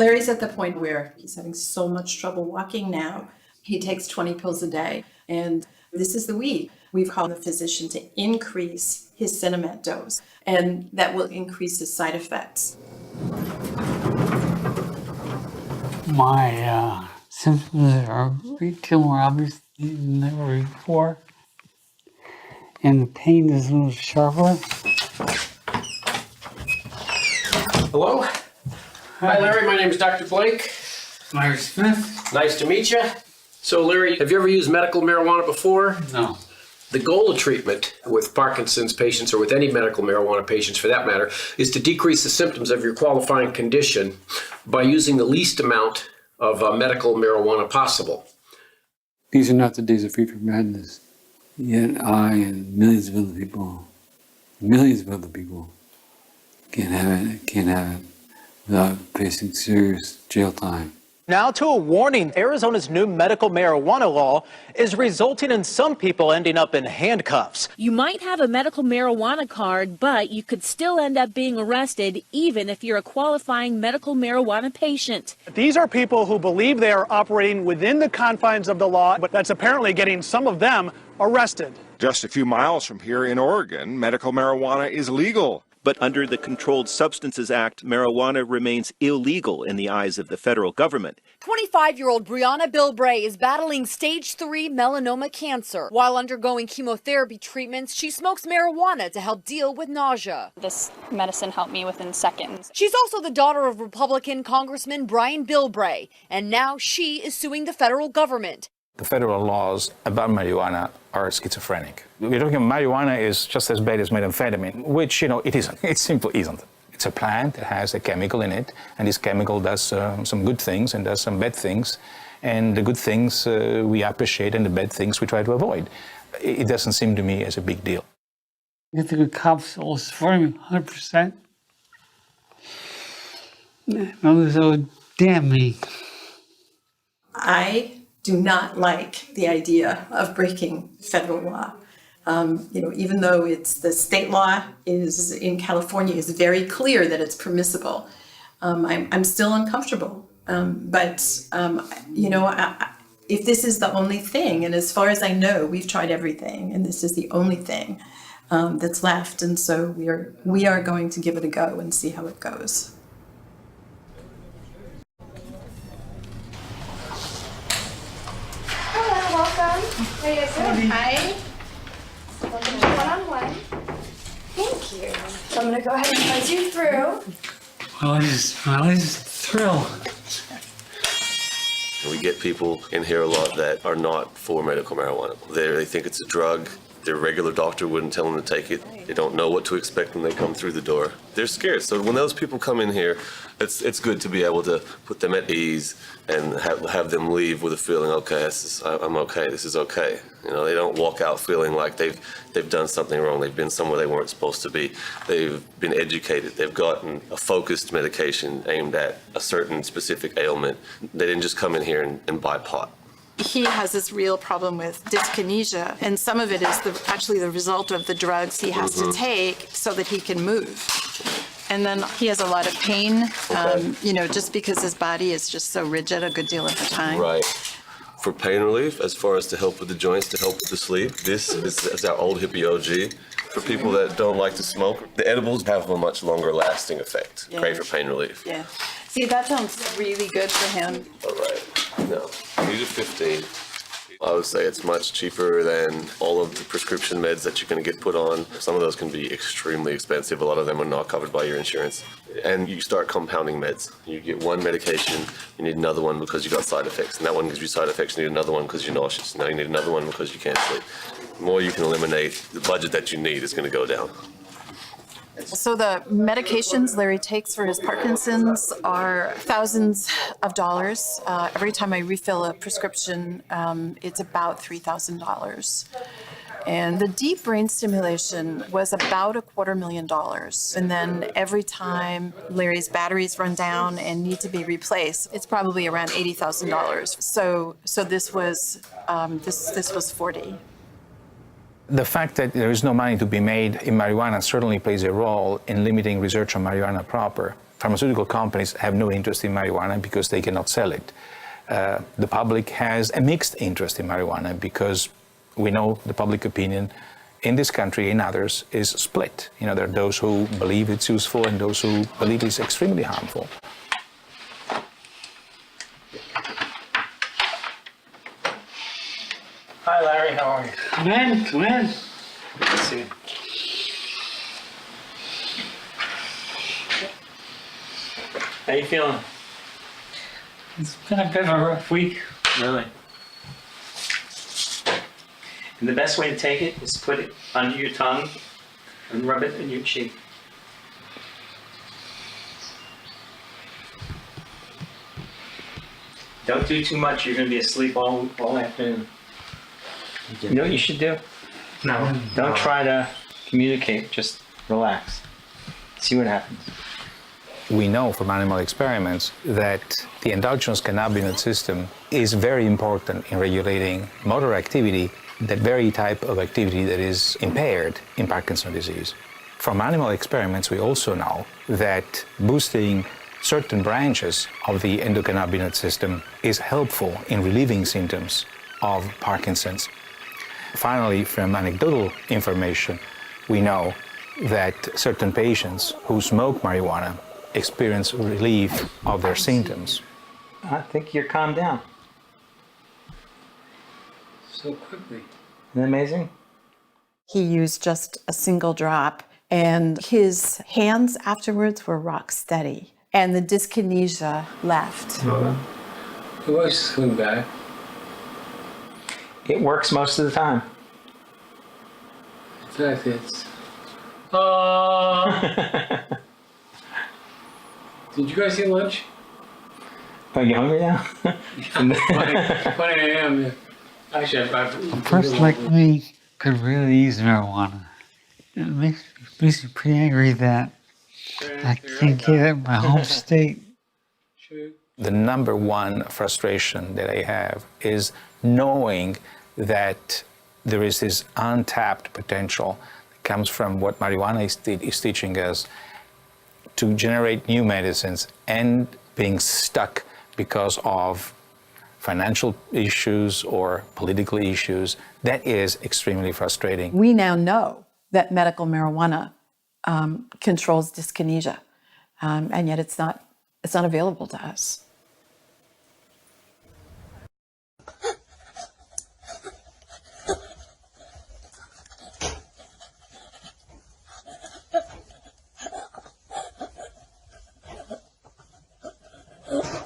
Larry's at the point where he's having so much trouble walking now. He takes 20 pills a day, and this is the week. We've called the physician to increase his Cinemet dose, and that will increase his side effects. My symptoms are way more obvious than ever before, and the pain is a little sharper. Hello? Hi, Larry. My name is Dr. Blake. Larry Smith? Nice to meet you. So, Larry, have you ever used medical marijuana before? No. The goal of treatment with Parkinson's patients, or with any medical marijuana patients for that matter, is to decrease the symptoms of your qualifying condition by using the least amount of medical marijuana possible. These are not the days of free from madness. Yet I and millions of other people can't have it without facing serious jail time. Now to a warning. Arizona's new medical marijuana law is resulting in some people ending up in handcuffs. You might have a medical marijuana card, but you could still end up being arrested even if you're a qualifying medical marijuana patient. These are people who believe they are operating within the confines of the law, but that's apparently getting some of them arrested. Just a few miles from here in Oregon, medical marijuana is legal. But under the Controlled Substances Act, marijuana remains illegal in the eyes of the federal government. 25-year-old Brianna Bilbray is battling stage 3 melanoma cancer. While undergoing chemotherapy treatments, she smokes marijuana to help deal with nausea. This medicine helped me within seconds. She's also the daughter of Republican Congressman Brian Bilbray, and now she is suing the federal government. The federal laws about marijuana are schizophrenic. We're talking marijuana is just as bad as methamphetamine, which, it isn't. It simply isn't. It's a plant that has a chemical in it, and this chemical does some good things and does some bad things. And the good things we appreciate, and the bad things we try to avoid. It doesn't seem to me as a big deal. You think the cops will support me 100%? No, so damn me. I do not like the idea of breaking federal law. Even though it's the state law is in California is very clear that it's permissible, I'm still uncomfortable. But if this is the only thing, and as far as I know, we've tried everything, and this is the only thing that's left, and so we are going to give it a go and see how it goes. Welcome. How are you doing? Hi. Welcome to one-on-one. Thank you. So I'm going to go ahead and buzz you through. I was thrilled. We get people in here a lot that are not for medical marijuana. They think it's a drug. Their regular doctor wouldn't tell them to take it. They don't know what to expect when they come through the door. They're scared. So when those people come in here, it's good to be able to put them at ease and have them leave with a feeling, okay, I'm okay, this is okay. They don't walk out feeling like they've done something wrong. They've been somewhere they weren't supposed to be. They've been educated. They've gotten a focused medication aimed at a certain specific ailment. They didn't just come in here and buy pot. He has this real problem with dyskinesia, and some of it is actually the result of the drugs he has to take so that he can move. And then he has a lot of pain, just because his body is just so rigid a good deal of the time. Right. For pain relief, as far as to help with the joints, to help with the sleep, this is our old hippie OG. For people that don't like to smoke, the edibles have a much longer lasting effect. Yeah. Great for pain relief. Yeah. See, that sounds really good for him. All right. No, these are 15. I would say it's much cheaper than all of the prescription meds that you can get put on. Some of those can be extremely expensive. A lot of them are not covered by your insurance. And you start compounding meds. You get one medication, you need another one because you got side effects. And that one gives you side effects, you need another one because you're nauseous. Now you need another one because you can't sleep. The more you can eliminate, the budget that you need is going to go down. So the medications Larry takes for his Parkinson's are thousands of dollars. Every time I refill a prescription, it's about $3,000. And the deep brain stimulation was about $250,000. And then every time Larry's batteries run down and need to be replaced, it's probably around $80,000. So this was 40. The fact that there is no money to be made in marijuana certainly plays a role in limiting research on marijuana proper. Pharmaceutical companies have no interest in marijuana because they cannot sell it. The public has a mixed interest in marijuana because we know the public opinion in this country and others is split. You know, there are those who believe it's useful and those who believe it's extremely harmful. Hi, Larry. How are you? Come in, come in. Good to see you. How you feeling? It's been a bit of a rough week. Really? And the best way to take it is put it under your tongue and rub it in your cheek. Don't do too much. You're going to be asleep all afternoon. You know what you should do? No. Don't try to communicate. Just relax. See what happens. We know from animal experiments that the endogenous cannabinoid system is very important in regulating motor activity, that very type of activity that is impaired in Parkinson's disease. From animal experiments, we also know that boosting certain branches of the endocannabinoid system is helpful in relieving symptoms of Parkinson's. Finally, from anecdotal information, we know that certain patients who smoke marijuana experience relief of their symptoms. I think you're calmed down. So quickly. Isn't that amazing? He used just a single drop, and his hands afterwards were rock steady, and the dyskinesia left. It was coming back. It works most of the time. In fact, it's... Did you guys eat lunch? Are you hungry now? 1 a.m. Actually, A person like me could really use marijuana. It makes me pretty angry that I can't get it in my home state. The number one frustration that I have is knowing that there is this untapped potential that comes from what marijuana is teaching us to generate new medicines, and being stuck because of financial issues or political issues. That is extremely frustrating. We now know that medical marijuana controls dyskinesia, and yet it's not available to us. Oh.